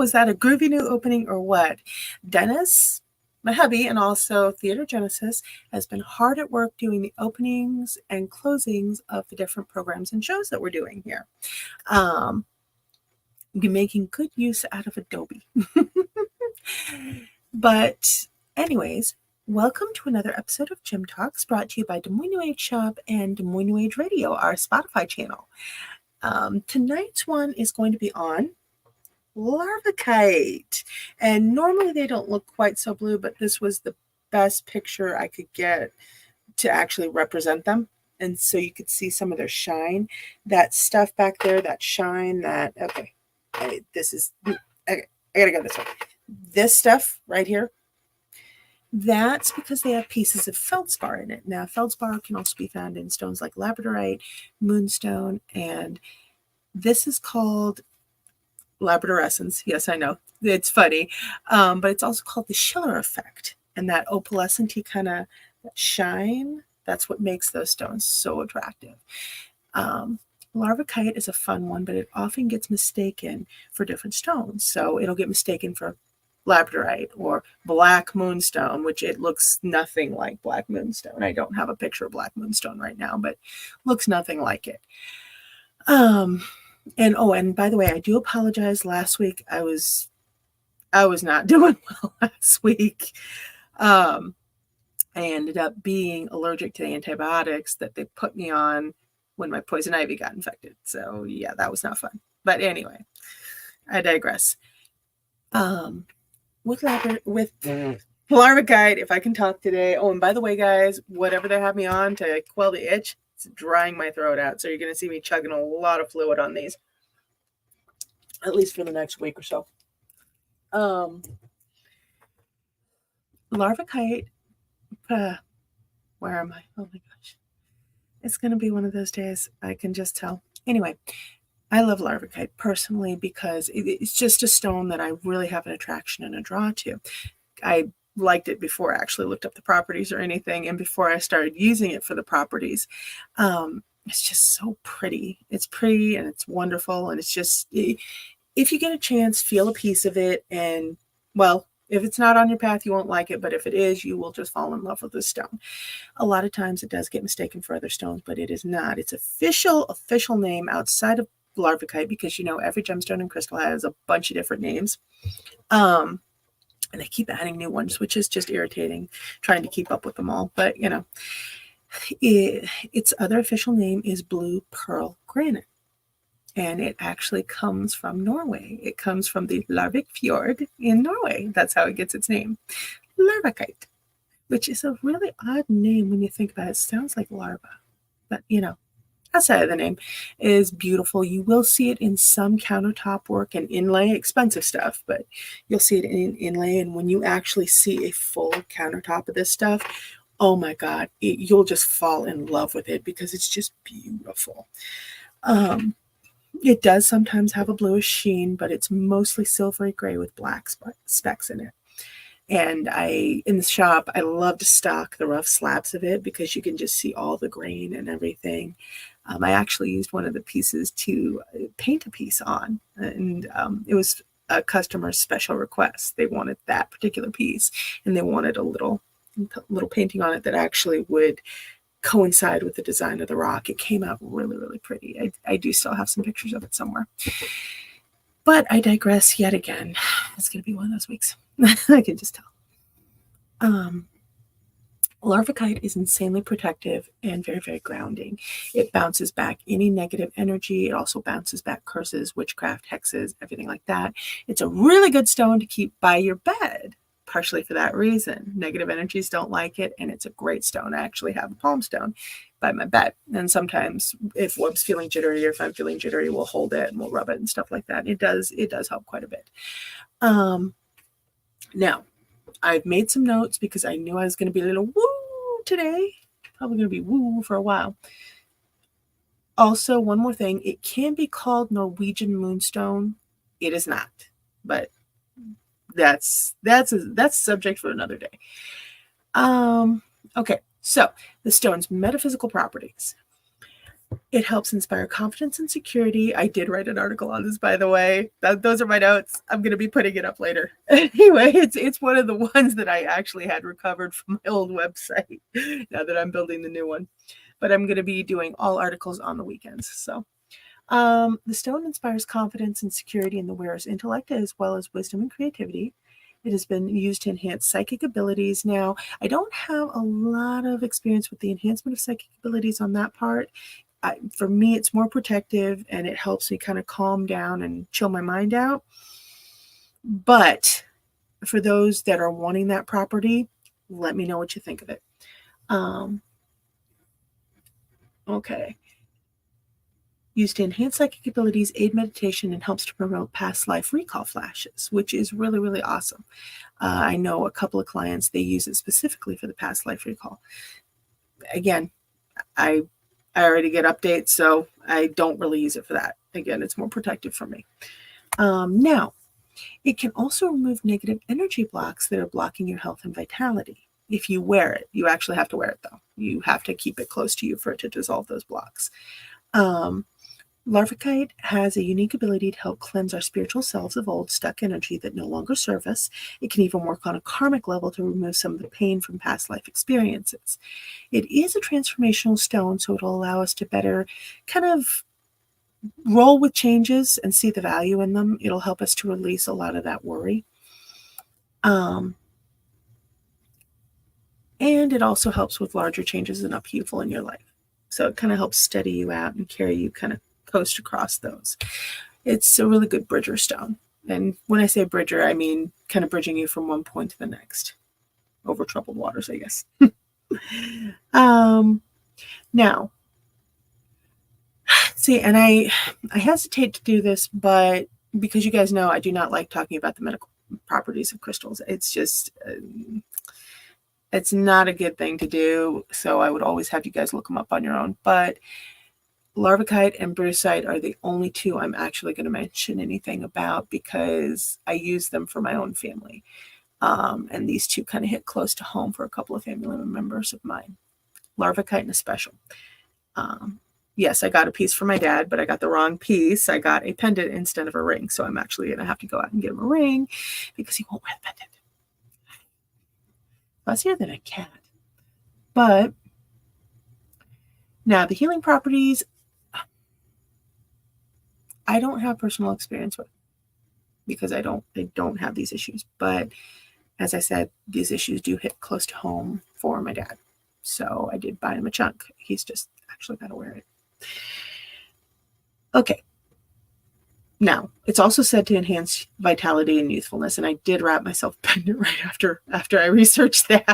was that a groovy new opening or what? Dennis, my hubby, and also Theater Genesis has been hard at work doing the openings and closings of the different programs and shows that we're doing here. We're making good use out of Adobe. But anyways, welcome to another episode of GemTalks brought to you by Des Moines New Age Shop and Des Moines New Age Radio, our Spotify channel. Tonight's one is going to be on Larvikite. And normally they don't look quite so blue, but this was the best picture I could get to actually represent them. And so you could see some of their shine. That stuff back there, that shine, that, okay. This is, okay, I gotta go this way. This stuff right here, that's because they have pieces of feldspar in it. Now, feldspar can also be found in stones like labradorite, moonstone, and this is called labradorescence. Yes, I know. It's funny. But it's also called the Schiller effect. And that opalescent kind of shine, that's what makes those stones so attractive. Larvikite is a fun one, but it often gets mistaken for different stones. So it'll get mistaken for labradorite or black moonstone, which it looks nothing like black moonstone. I don't have a picture of black moonstone right now, but looks nothing like it. And by the way, I do apologize. Last week I was not doing well last week. I ended up being allergic to the antibiotics that they put me on when my poison ivy got infected. So yeah, that was not fun. But anyway, I digress. With Larvikite, if I can talk today. Oh, and by the way, guys, whatever they have me on to quell the itch, it's drying my throat out. So you're going to see me chugging a lot of fluid on these, at least for the next week or so. Larvikite, where am I? Oh my gosh. It's going to be one of those days. I can just tell. Anyway, I love Larvikite personally because it's just a stone that I really have an attraction and a draw to. I liked it before I actually looked up the properties or anything, and before I started using it for the properties. It's just so pretty. It's pretty and it's wonderful, and it's just, if you get a chance, feel a piece of it, and well, if it's not on your path, you won't like it, but if it is, you will just fall in love with this stone. A lot of times it does get mistaken for other stones, but it is not. It's official name outside of Larvikite, because you know every gemstone and crystal has a bunch of different names. And they keep adding new ones, which is just irritating, trying to keep up with them all. But you know, its other official name is blue pearl granite. And it actually comes from Norway. It comes from the Larvik Fjord in Norway. That's how it gets its name. Larvikite, which is a really odd name when you think about it. It sounds like larva. But, you know, outside of the name, is beautiful. You will see it in some countertop work and inlay, expensive stuff, but you'll see it in inlay. And when you actually see a full countertop of this stuff, oh my God, you'll just fall in love with it because it's just beautiful. It does sometimes have a bluish sheen, but it's mostly silvery gray with black specks in it. And in the shop, I love to stock the rough slabs of it because you can just see all the grain and everything. I actually used one of the pieces to paint a piece on, and it was a customer's special request. They wanted that particular piece, and they wanted a little painting on it that actually would coincide with the design of the rock. It came out really, really pretty. I do still have some pictures of it somewhere. But I digress yet again. It's going to be one of those weeks. I can just tell. Larvikite is insanely protective and very, very grounding. It bounces back any negative energy. It also bounces back curses, witchcraft, hexes, everything like that. It's a really good stone to keep by your bed, partially for that reason. Negative energies don't like it, and it's a great stone. I actually have a palm stone by my bed, and sometimes if Web's feeling jittery or if I'm feeling jittery, we'll hold it and we'll rub it and stuff like that. It does help quite a bit. Now, I've made some notes because I knew I was going to be a little woo today. Probably going to be woo for a while. Also, one more thing. It can be called Norwegian moonstone. It is not, but that's a subject for another day. Okay, so the stone's metaphysical properties. It helps inspire confidence and security. I did write an article on this, by the way. Those are my notes. I'm going to be putting it up later. Anyway, it's one of the ones that I actually had recovered from my old website now that I'm building the new one. But I'm going to be doing all articles on the weekends. So the stone inspires confidence and security in the wearer's intellect as well as wisdom and creativity. It has been used to enhance psychic abilities. Now, I don't have a lot of experience with the enhancement of psychic abilities on that part. For me, it's more protective and it helps me kind of calm down and chill my mind out. But for those that are wanting that property, let me know what you think of it. Okay. Used to enhance psychic abilities, aid meditation, and helps to promote past life recall flashes, which is really, really awesome. I know a couple of clients, they use it specifically for the past life recall. Again, I already get updates, so I don't really use it for that. Again, it's more protective for me. Now, it can also remove negative energy blocks that are blocking your health and vitality. If you wear it, you actually have to wear it though. You have to keep it close to you for it to dissolve those blocks. Larvikite has a unique ability to help cleanse our spiritual selves of old stuck energy that no longer serve us. It can even work on a karmic level to remove some of the pain from past life experiences. It is a transformational stone, so it'll allow us to better kind of roll with changes and see the value in them. It'll help us to release a lot of that worry. And it also helps with larger changes and upheaval in your life. So it kind of helps steady you out and carry you kind of coast across those. It's a really good bridger stone. And when I say bridger, I mean kind of bridging you from one point to the next over troubled waters, I guess. Now, see, and I hesitate to do this, but because you guys know I do not like talking about the medical properties of crystals. It's just, it's not a good thing to do. So I would always have you guys look them up on your own. But Larvikite and brucite are the only two I'm actually going to mention anything about because I use them for my own family. And these two kind of hit close to home for a couple of family members of mine. Larvikite in a special. Yes, I got a piece for my dad, but I got the wrong piece. I got a pendant instead of a ring. So I'm actually going to have to go out and get him a ring because he won't wear the pendant. Fussier than a cat. But now the healing properties, I don't have personal experience with because I don't have these issues. But as I said, these issues do hit close to home for my dad. So I did buy him a chunk. He's just actually got to wear it. Okay. Now, it's also said to enhance vitality and youthfulness, and I did wrap myself pendant right after I researched that.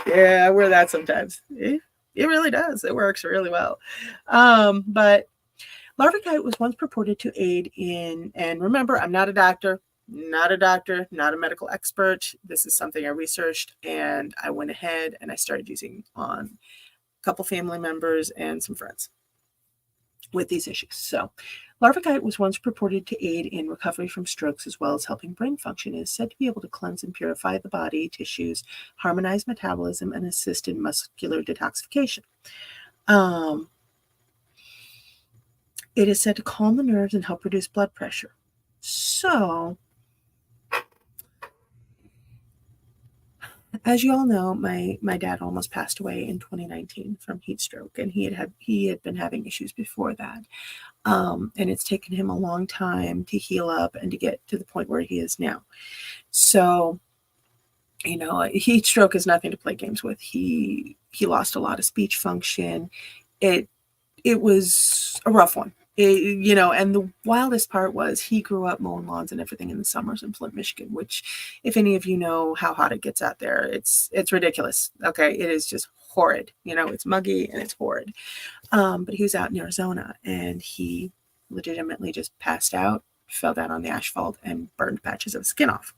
Yeah, I wear that sometimes. It really does. It works really well. But Larvikite was once purported to aid in, and remember, I'm not a doctor, not a medical expert. This is something I researched, and I went ahead and I started using on a couple family members and some friends with these issues. So Larvikite was once purported to aid in recovery from strokes as well as helping brain function. It is said to be able to cleanse and purify the body, tissues, harmonize metabolism, and assist in muscular detoxification. It is said to calm the nerves and help reduce blood pressure. So, as you all know, my dad almost passed away in 2019 from heat stroke, and he had been having issues before that. And it's taken him a long time to heal up and to get to the point where he is now. So, you know, heat stroke is nothing to play games with. He lost a lot of speech function. It was a rough one. You know, and the wildest part was he grew up mowing lawns and everything in the summers in Flint, Michigan, which if any of you know how hot it gets out there, it's ridiculous. Okay. It is just horrid. You know, it's muggy and it's horrid. But he was out in Arizona and he legitimately just passed out, fell down on the asphalt and burned patches of skin off.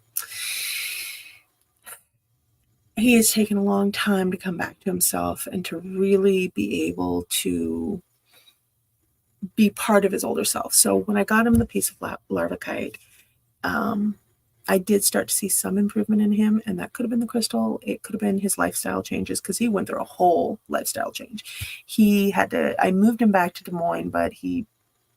He has taken a long time to come back to himself and to really be able to be part of his older self. So when I got him the piece of Larvikite, I did start to see some improvement in him, and that could have been the crystal. It could have been his lifestyle changes, because he went through a whole lifestyle change. I moved him back to Des Moines, but he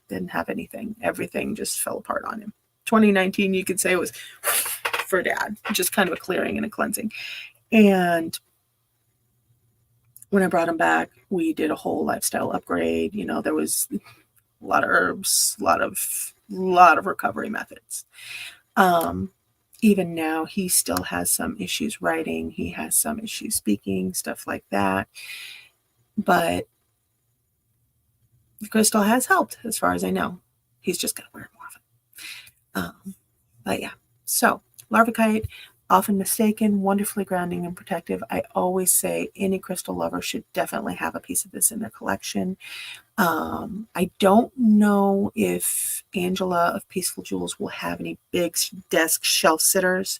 didn't have anything. Everything just fell apart on him. 2019, you could say, was for Dad, just kind of a clearing and a cleansing. And when I brought him back, we did a whole lifestyle upgrade. There was a lot of herbs, a lot of recovery methods. Even now, he still has some issues writing. He has some issues speaking, stuff like that. But the crystal has helped, as far as I know. He's just got to wear it more often. But yeah, so Larvikite, often mistaken, wonderfully grounding and protective. I always say any crystal lover should definitely have a piece of this in their collection. I don't know if Angela of Peaceful Jewels will have any big desk shelf sitters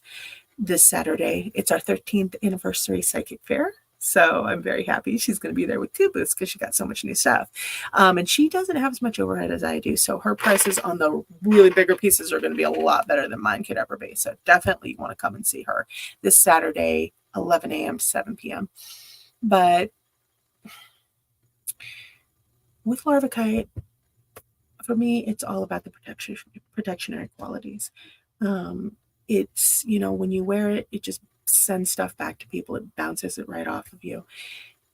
this Saturday. It's our 13th anniversary psychic fair. So I'm very happy she's going to be there with 2 booths, because she got so much new stuff. And she doesn't have as much overhead as I do. So her prices on the really bigger pieces are going to be a lot better than mine could ever be. So definitely you want to come and see her this Saturday, 11 a.m. to 7 p.m. But with Larvikite, for me, it's all about the protectionary qualities. It's, when you wear it, it just sends stuff back to people. It bounces it right off of you.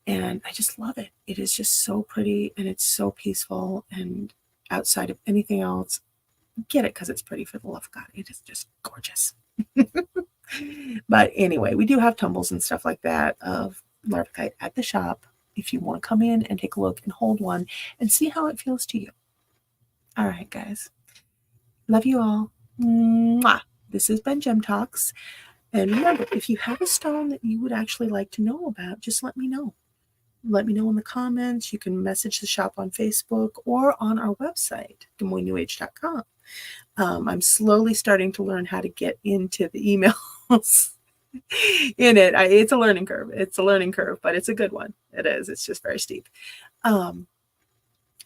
And I just love it. It is just so pretty, and it's so peaceful. And outside of anything else, get it because it's pretty, for the love of God. It is just gorgeous. But anyway, we do have tumbles and stuff like that of Larvikite at the shop, if you want to come in and take a look and hold one and see how it feels to you. All right, guys. Love you all. Mwah. This has been GemTalks. And remember, if you have a stone that you would actually like to know about, just let me know. Let me know in the comments. You can message the shop on Facebook or on our website, DesMoinesNewAge.com. I'm slowly starting to learn how to get into the emails in it. It's a learning curve. It's a learning curve, but it's a good one. It is. It's just very steep.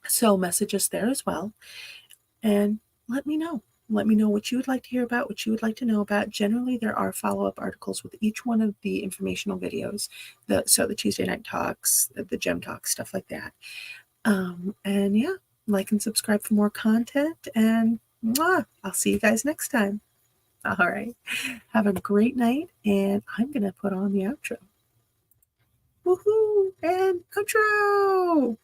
So message us there as well. And let me know. Let me know what you would like to hear about, what you would like to know about. Generally, there are follow-up articles with each one of the informational videos. So the Tuesday night talks, the Gem Talks, stuff like that. And yeah, like and subscribe for more content. And I'll see you guys next time. All right. Have a great night. And I'm going to put on the outro. Woohoo! And outro!